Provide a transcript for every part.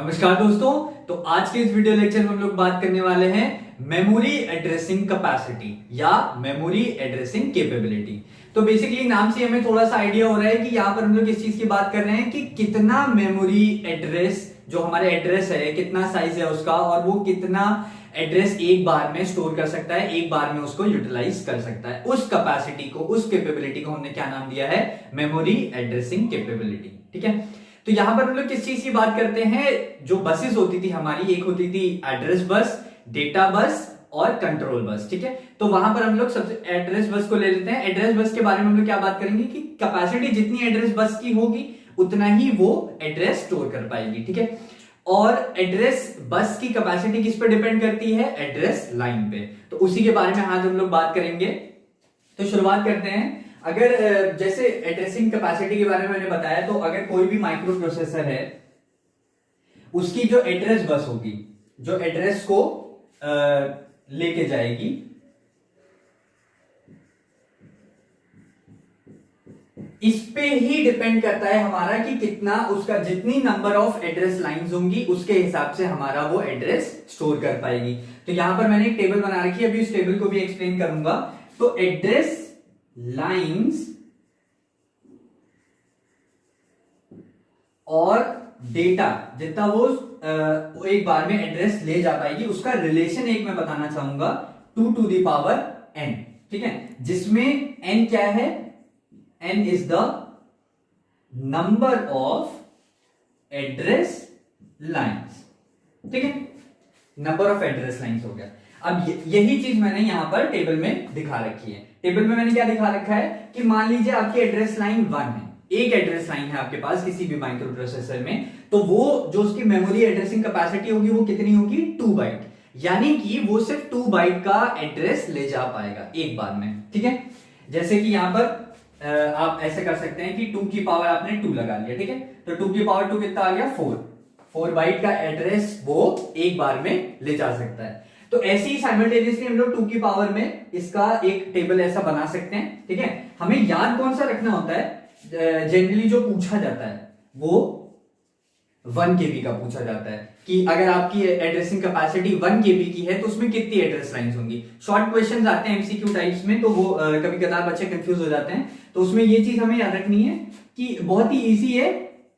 नमस्कार दोस्तों। तो आज के इस वीडियो लेक्चर में हम लोग बात करने वाले हैं मेमोरी एड्रेसिंग कैपेसिटी या मेमोरी एड्रेसिंग कैपेबिलिटी। तो बेसिकली नाम से हमें थोड़ा सा आइडिया हो रहा है कि यहाँ पर हम लोग किस चीज की बात कर रहे हैं कि कितना मेमोरी एड्रेस, जो हमारे एड्रेस है कितना साइज है उसका, और वो कितना एड्रेस एक बार में स्टोर कर सकता है, एक बार में उसको यूटिलाइज कर सकता है। उस कैपेसिटी को, उस कैपेबिलिटी को हमने क्या नाम दिया है? Memory addressing capability. ठीक है, तो यहां पर हम लोग किस चीज की बात करते हैं? जो बसेस होती थी हमारी, एक होती थी एड्रेस बस, डेटा बस और कंट्रोल बस। ठीक है, तो वहां पर हम लोग सबसे एड्रेस बस को ले लेते हैं। एड्रेस बस के बारे में हम लोग क्या बात करेंगे कि कैपेसिटी जितनी एड्रेस बस की होगी उतना ही वो एड्रेस स्टोर कर पाएगी। ठीक है, और एड्रेस बस की कैपेसिटी किस पे डिपेंड करती है? एड्रेस लाइन पे। तो उसी के बारे में आज हम लोग बात करेंगे। तो शुरुआत करते हैं। अगर जैसे एड्रेसिंग कैपेसिटी के बारे में मैंने बताया, तो अगर कोई भी माइक्रो प्रोसेसर है, उसकी जो एड्रेस बस होगी, जो एड्रेस को लेके जाएगी, इस पे ही डिपेंड करता है हमारा कि कितना उसका, जितनी नंबर ऑफ एड्रेस लाइंस होंगी उसके हिसाब से हमारा वो एड्रेस स्टोर कर पाएगी। तो यहां पर मैंने एक टेबल बना रखी है, अभी उस टेबल को भी एक्सप्लेन करूंगा। तो एड्रेस लाइंस और डेटा जितना वो एक बार में एड्रेस ले जा पाएगी, उसका रिलेशन एक मैं बताना चाहूंगा, 2 to the power n। ठीक है, जिसमें n क्या है? n is the number of address lines। ठीक है, नंबर ऑफ एड्रेस लाइंस हो गया। अब यही चीज मैंने यहां पर टेबल में दिखा रखी है। टेबल में मैंने क्या दिखा रखा है कि मान लीजिए आपकी एड्रेस लाइन 1 है, एक एड्रेस लाइन है आपके पास किसी भी माइक्रो प्रोसेसर में, तो वो जो उसकी मेमोरी एड्रेसिंग कैपेसिटी होगी वो कितनी होगी? 2 बाइट। यानी कि वो सिर्फ 2 बाइट का एड्रेस ले जा पाएगा एक बार में। ठीक है, जैसे कि यहां पर आप ऐसे कर सकते हैं कि 2 की पावर आपने 2 लगा लिया। ठीक है, तो 2 की पावर 2 कितना आ गया? 4 बाइट का एड्रेस वो एक बार में ले जा सकता है। तो ऐसे ही साइमल्टेनियसली हम लोग 2 की पावर में इसका एक टेबल ऐसा बना सकते हैं। ठीक है, हमें याद कौन सा रखना होता है? जनरली जो पूछा जाता है वो 1 केबी का पूछा जाता है कि अगर आपकी एड्रेसिंग कैपेसिटी 1 केबी की है तो उसमें कितनी एड्रेस लाइंस होंगी। शॉर्ट क्वेश्चंस आते हैं एमसीक्यू टाइप्स में, तो वो कभी कदार बच्चे कंफ्यूज हो जाते हैं। तो उसमें ये चीज हमें याद रखनी है कि बहुत ही इजी है,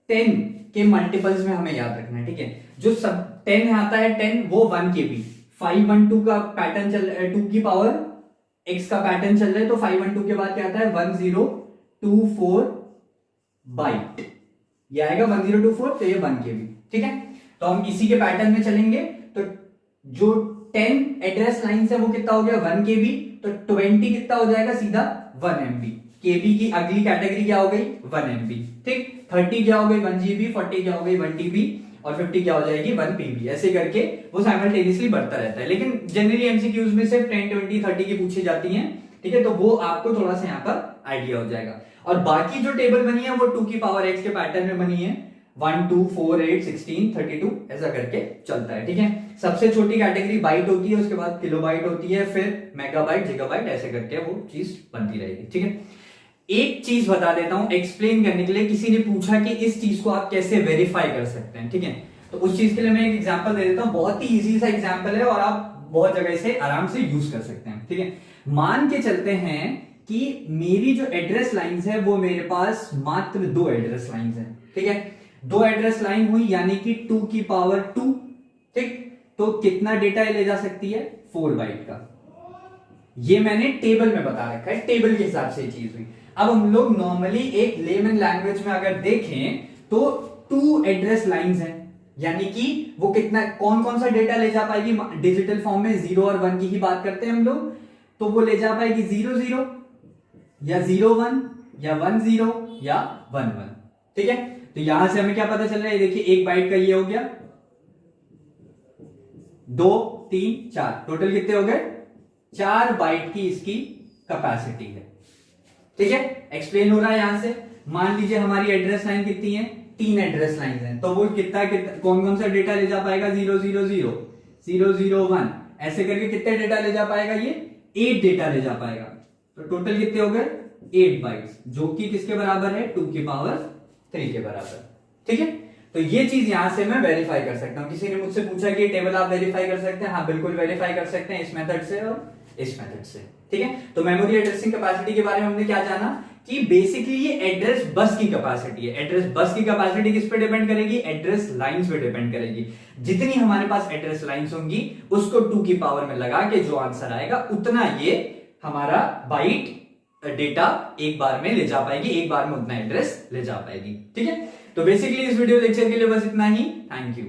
10 के मल्टीपल्स में हमें याद रखना है। ठीक है, जो सब 10 आता है 10 वो 1 केबी, 512 का पैटर्न चल रहा है, 2 की पावर x का पैटर्न चल रहा है, तो 512 के बाद क्या आता है? 1024 बाइट, ये आएगा 1024, तो ये 1 केबी। ठीक है, तो हम इसी के पैटर्न में चलेंगे। तो जो 10 एड्रेस लाइंस है वो कितना हो गया? 1 केबी, तो 20 कितना हो जाएगा? सीधा 1 एमबी। केबी की अगली कैटेगरी क्या हो गई? 1 एमबी। ठीक, 30 क्या हो गई? 1 जीबी, 40 क्या हो गई? 1 टीबी, और 50 क्या हो जाएगी? 1 पीबी। ऐसे करके वो साइमल्टेनियसली बढ़ता रहता है। लेकिन जनरली एमसीक्यूज में सिर्फ 10, 20, 30 की पूछी जाती हैं। ठीक है, तो वो आपको थोड़ा सा यहाँ पर आइडिया हो जाएगा। और बाकी जो टेबल बनी है वो 2 की पावर x के पैटर्न में बनी है, 1 2 4 8 16 32 ऐसा करके चलता है। ठीक है, सबसे छोटी कैटेगरी बाइट होती है, उसके बाद किलोबाइट होती है, फिर मेगाबाइट, गीगाबाइट, ऐसे करके वो चीज बनती रहेगी। ठीक है, एक चीज बता देता हूं एक्सप्लेन करने के लिए। किसी ने पूछा कि इस चीज को आप कैसे वेरीफाई कर सकते हैं। ठीक है, तो उस चीज के लिए मैं एक एग्जांपल दे देता हूं। बहुत ही इजी सा एग्जांपल है और आप बहुत जगह से आराम से यूज कर सकते हैं। ठीक है, मान के चलते हैं कि मेरी जो एड्रेस लाइंस है वो मेरे पास मात्र 2 एड्रेस लाइंस हैं। ठीक है, 2 एड्रेस लाइन हुई यानी कि 2 की पावर 2। ठीक, तो कितना डेटा ले जा सकती है? 4 बाइट का। ये मैंने टेबल में बता रखा है, टेबल के हिसाब से ये चीज हुई। अब हम लोग नॉर्मली एक लेमन लैंग्वेज में अगर देखें तो 2 एड्रेस लाइंस हैं, यानी कि वो कितना, कौन कौन सा डेटा ले जा पाएगी? डिजिटल फॉर्म में 0 और 1 की ही बात करते हैं हम लोग, तो वो ले जा पाएगी 0 0 या 0 1 या 1 0 या 1 1। ठीक है, तो यहां से हमें क्या पता चल रहा है? देखिए 1 बाइट का ये हो गया, 2 3 4, टोटल कितने हो गए? 4 बाइट की इसकी कैपेसिटी है। ठीक है, एक्सप्लेन हो रहा है यहां से। मान लीजिए हमारी एड्रेस लाइन कितनी है? 3 एड्रेस लाइन है, तो वो कितना कौन कौन सा डेटा ले जा पाएगा? 0 0 0 0 0 1, ऐसे करके कितने डेटा ले जा पाएगा? ये 8 डेटा ले जा पाएगा। तो टोटल कितने हो गए? 8 बाइट्स, जो कि किसके बराबर है? 2 की पावर 3 के बराबर। ठीक है, तो ये चीज यहां से मैं वेरीफाई कर सकता हूं। किसी ने मुझसे पूछा कि ये टेबल आप वेरीफाई कर सकते हैं, हाँ बिल्कुल वेरीफाई कर सकते हैं, इस मेथड से और इस मेथड से। ठीक है, तो मेमोरी एड्रेसिंग कैपेसिटी के बारे में हमने क्या जाना कि बेसिकली ये एड्रेस बस की कैपेसिटी है। एड्रेस बस की कैपेसिटी किस पे डिपेंड करेगी? एड्रेस लाइंस पे डिपेंड करेगी। जितनी हमारे पास एड्रेस लाइंस होंगी उसको 2 की पावर में लगा के जो आंसर आएगा उतना ये हमारा बाइट डेटा एक बार में ले जा पाएगी, एक बार में उतना एड्रेस ले जा पाएगी। ठीक है, तो बेसिकली इस वीडियो लेक्चर के लिए बस इतना ही। Thank you.